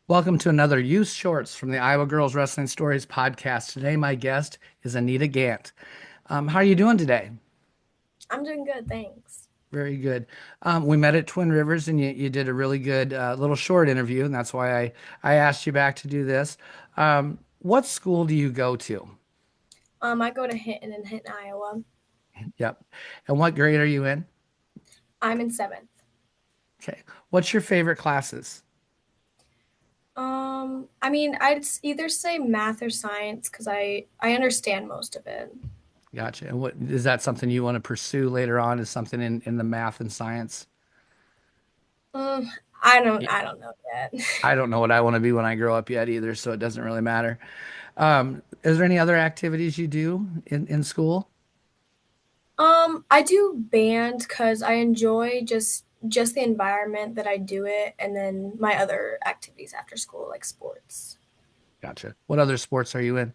Welcome to another Youth Shorts from the Iowa Girls Wrestling Stories podcast. Today, my guest is Anita Gant. How are you doing today? I'm doing good, thanks. Very good. We met at Twin Rivers, and you did a really good little short interview, and that's why I asked you back to do this. What school do you go to? I go to Hinton, Iowa. Yep. And what grade are you in? I'm in seventh. Okay. What's your favorite classes? I'd either say math or science because I understand most of it. Gotcha. And what is that something you want to pursue later on? Is something in the math and science? Um, I don't know yet. I don't know what I want to be when I grow up yet either, so it doesn't really matter. Is there any other activities you do in school? I do band because I enjoy just the environment that I do it, and then my other activities after school like sports. Gotcha. What other sports are you in?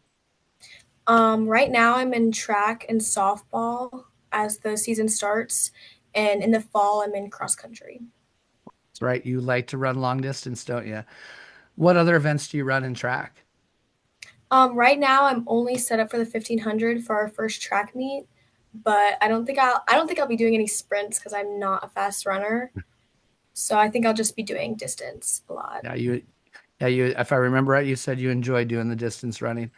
Right now I'm in track and softball as the season starts, and in the fall I'm in cross country. That's right. You like to run long distance, don't you? What other events do you run in track? Right now I'm only set up for the 1500 for our first track meet, but I don't think I'll be doing any sprints because I'm not a fast runner. So I think I'll just be doing distance a lot. Yeah, if I remember right, you said you enjoy doing the distance running.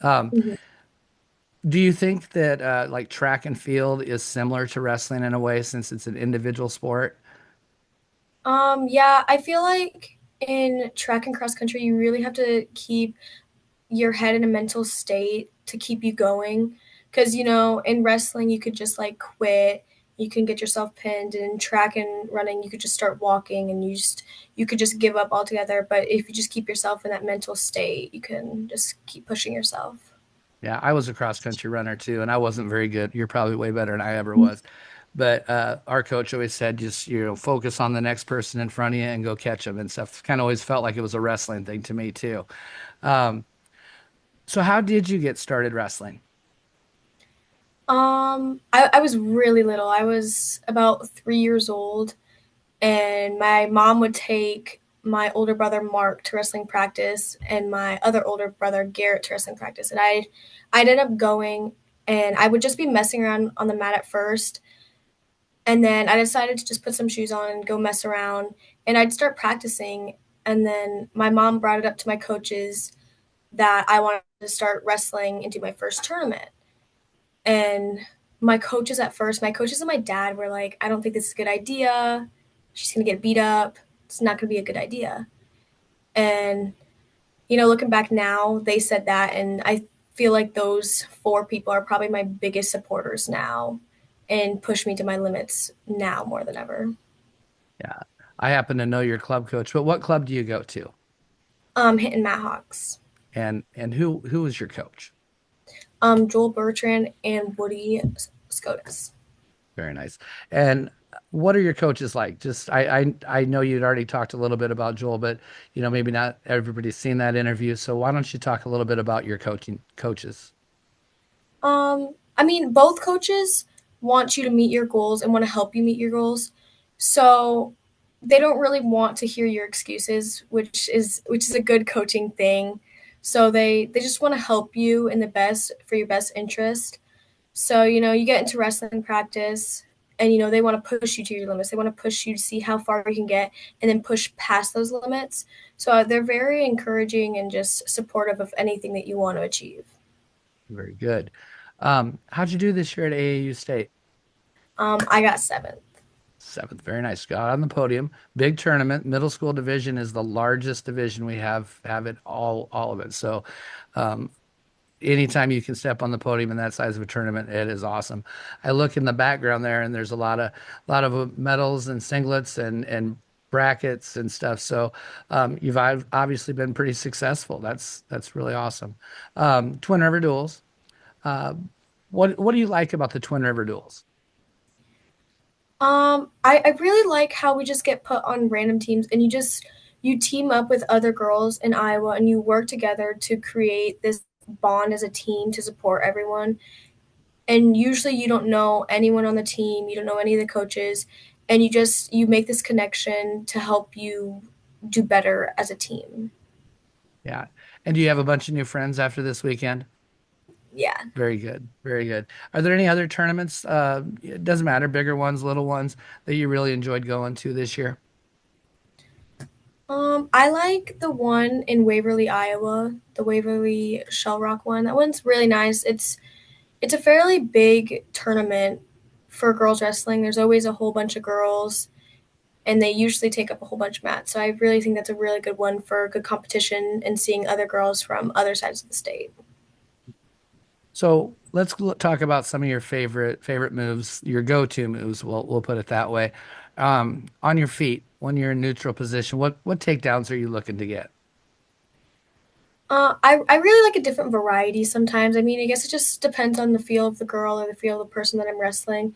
Um, Mhm. do you think that like track and field is similar to wrestling in a way since it's an individual sport? Yeah, I feel like in track and cross country, you really have to keep your head in a mental state to keep you going. Because, in wrestling, you could just like quit, you can get yourself pinned. And in track and running, you could just start walking and you could just give up altogether. But if you just keep yourself in that mental state, you can just keep pushing yourself. Yeah, I was a cross country runner too, and I wasn't very good. You're probably way better than I ever was. But our coach always said, just focus on the next person in front of you and go catch them and stuff. Kind of always felt like it was a wrestling thing to me too. Um, so how did you get started wrestling? I was really little. I was about 3 years old, and my mom would take my older brother Mark to wrestling practice and my other older brother Garrett to wrestling practice. And I'd end up going, and I would just be messing around on the mat at first. And then I decided to just put some shoes on and go mess around. And I'd start practicing. And then my mom brought it up to my coaches that I wanted to start wrestling and do my first tournament. And my coaches and my dad were like, I don't think this is a good idea. She's going to get beat up. It's not going to be a good idea. And, looking back now, they said that. And I feel like those four people are probably my biggest supporters now and push me to my limits now more than ever. Yeah, I happen to know your club coach, but what club do you go to? Hitting Matt Hawks. And who is your coach? Joel Bertrand and Woody Scotus. Very nice. And what are your coaches like? Just I know you'd already talked a little bit about Joel, but maybe not everybody's seen that interview. So why don't you talk a little bit about your coaches? Both coaches want you to meet your goals and want to help you meet your goals. So they don't really want to hear your excuses, which is a good coaching thing. So they just want to help you in the best for your best interest. So, you get into wrestling practice and they want to push you to your limits. They want to push you to see how far you can get and then push past those limits. So they're very encouraging and just supportive of anything that you want to achieve. Very good. How'd you do this year at AAU State? I got seventh. Seventh. Very nice. Got on the podium. Big tournament. Middle school division is the largest division we have it all of it. So um, anytime you can step on the podium in that size of a tournament, it is awesome. I look in the background there, and there's a lot of medals and singlets and brackets and stuff. So you've obviously been pretty successful. That's really awesome. Twin River Duels. Uh, what do you like about the Twin River Duels? I really like how we just get put on random teams and you team up with other girls in Iowa and you work together to create this bond as a team to support everyone. And usually you don't know anyone on the team, you don't know any of the coaches, and you make this connection to help you do better as a team. Yeah. And do you have a bunch of new friends after this weekend? Yeah. Very good. Very good. Are there any other tournaments? It doesn't matter, bigger ones, little ones that you really enjoyed going to this year? I like the one in Waverly, Iowa, the Waverly Shell Rock one. That one's really nice. It's a fairly big tournament for girls wrestling. There's always a whole bunch of girls, and they usually take up a whole bunch of mats. So I really think that's a really good one for good competition and seeing other girls from other sides of the state. So talk about some of your favorite moves, your go-to moves. We'll put it that way. On your feet, when you're in neutral position, what takedowns are you looking to get? I really like a different variety sometimes. I mean, I guess it just depends on the feel of the girl or the feel of the person that I'm wrestling.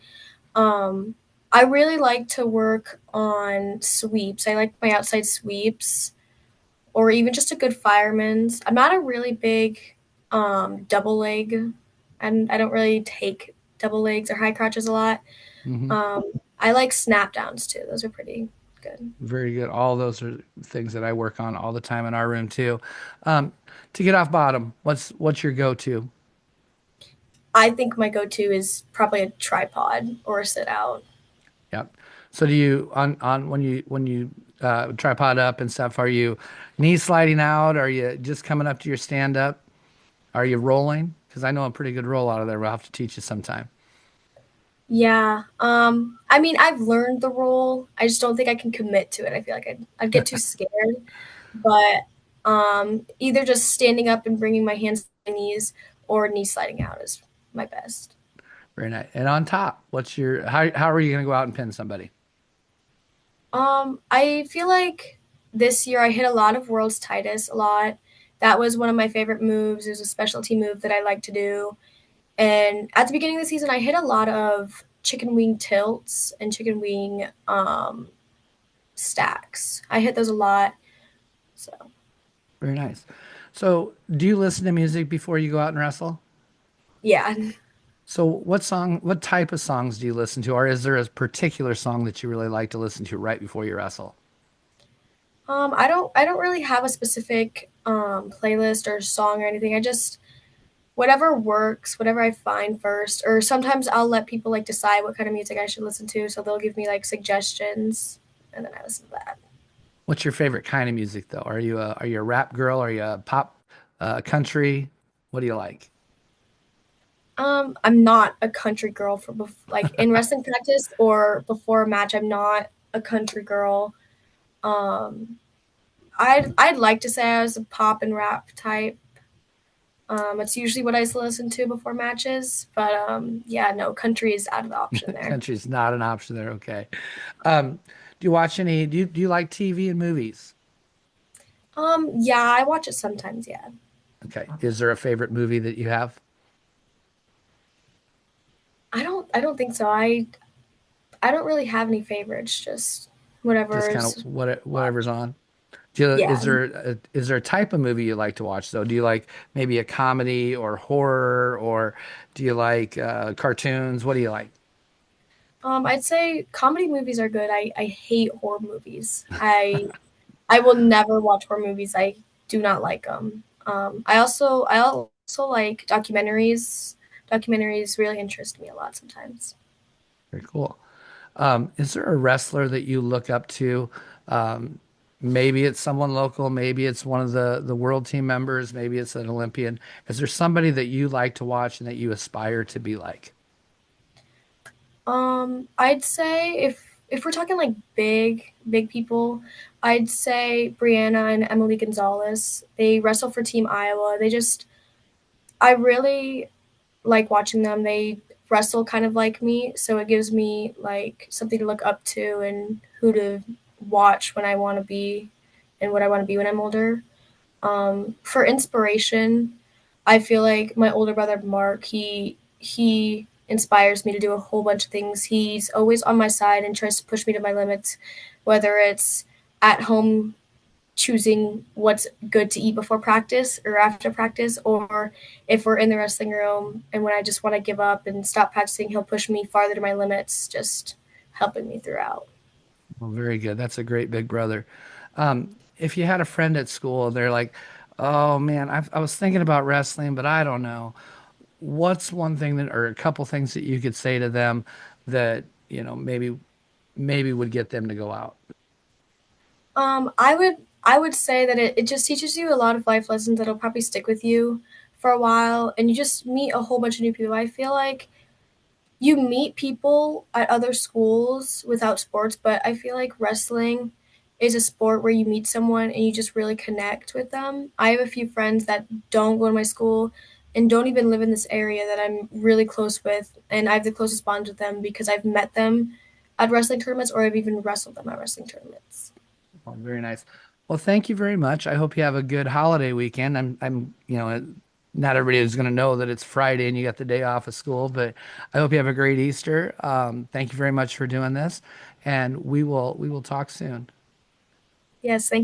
Um, I really like to work on sweeps. I like my outside sweeps or even just a good fireman's. I'm not a really big double leg, and I don't really take double legs or high crotches a lot. Hmm. I like snap downs too. Those are pretty good. Very good. All those are things that I work on all the time in our room too. Um, to get off bottom, what's your go-to? I think my go-to is probably a tripod or a sit out. Yep. So do you on when you tripod up and stuff, are you knee sliding out? Are you just coming up to your stand up? Are you rolling? Because I know a pretty good roll out of there. We'll have to teach you sometime. Yeah. I mean, I've learned the role. I just don't think I can commit to it. I feel like I'd get too scared. But either just standing up and bringing my hands to my knees or knee sliding out is my best. Very nice. And on top, what's your how are you going to go out and pin somebody? I feel like this year I hit a lot of world's tightest a lot. That was one of my favorite moves. It was a specialty move that I like to do. And at the beginning of the season, I hit a lot of chicken wing tilts and chicken wing stacks. I hit those a lot. So, Very nice. So, do you listen to music before you go out and wrestle? yeah. So, what type of songs do you listen to, or is there a particular song that you really like to listen to right before you wrestle? I don't really have a specific playlist or song or anything. I just whatever works, whatever I find first. Or sometimes I'll let people like decide what kind of music I should listen to, so they'll give me like suggestions, and then I listen to that. What's your favorite kind of music, though? Are you a rap girl? Are you a pop, country? What do you like? I'm not a country girl for like in wrestling practice or before a match. I'm not a country girl. Um, I'd like to say I was a pop and rap type. It's usually what I listen to before matches, but yeah, no, country is out of the option there. Country's not an option there. Okay. Um, do you watch any? Do you like TV and movies? Yeah, I watch it sometimes. Yeah, Okay. Is there a favorite movie that you have? I don't think so. I don't really have any favorites. Just Just kind of whatever's whatever's on. yeah. Is there a type of movie you like to watch though? Do you like maybe a comedy or horror, or do you like cartoons? What do you like? I'd say comedy movies are good. I hate horror movies. I will never watch horror movies. I do not like them. I also like documentaries. Documentaries really interest me a lot sometimes. Very cool. Is there a wrestler that you look up to? Um, maybe it's someone local, maybe it's one of the world team members, maybe it's an Olympian. Is there somebody that you like to watch and that you aspire to be like? I'd say if we're talking like big people, I'd say Brianna and Emily Gonzalez. They wrestle for Team Iowa. I really like watching them. They wrestle kind of like me, so it gives me like something to look up to and who to watch when I want to be and what I want to be when I'm older. For inspiration, I feel like my older brother Mark, he inspires me to do a whole bunch of things. He's always on my side and tries to push me to my limits, whether it's at home choosing what's good to eat before practice or after practice, or if we're in the wrestling room and when I just want to give up and stop practicing, he'll push me farther to my limits, just helping me throughout. Well, very good. That's a great big brother. If you had a friend at school, they're like, "Oh man, I was thinking about wrestling, but I don't know." What's one thing that, or a couple things that you could say to them that, maybe would get them to go out? I would say that it just teaches you a lot of life lessons that'll probably stick with you for a while, and you just meet a whole bunch of new people. I feel like you meet people at other schools without sports, but I feel like wrestling is a sport where you meet someone and you just really connect with them. I have a few friends that don't go to my school and don't even live in this area that I'm really close with, and I have the closest bonds with them because I've met them at wrestling tournaments or I've even wrestled them at wrestling tournaments. Oh, very nice. Well, thank you very much. I hope you have a good holiday weekend. Not everybody is going to know that it's Friday and you got the day off of school, but I hope you have a great Easter. Thank you very much for doing this, and we will talk soon. Yes, thank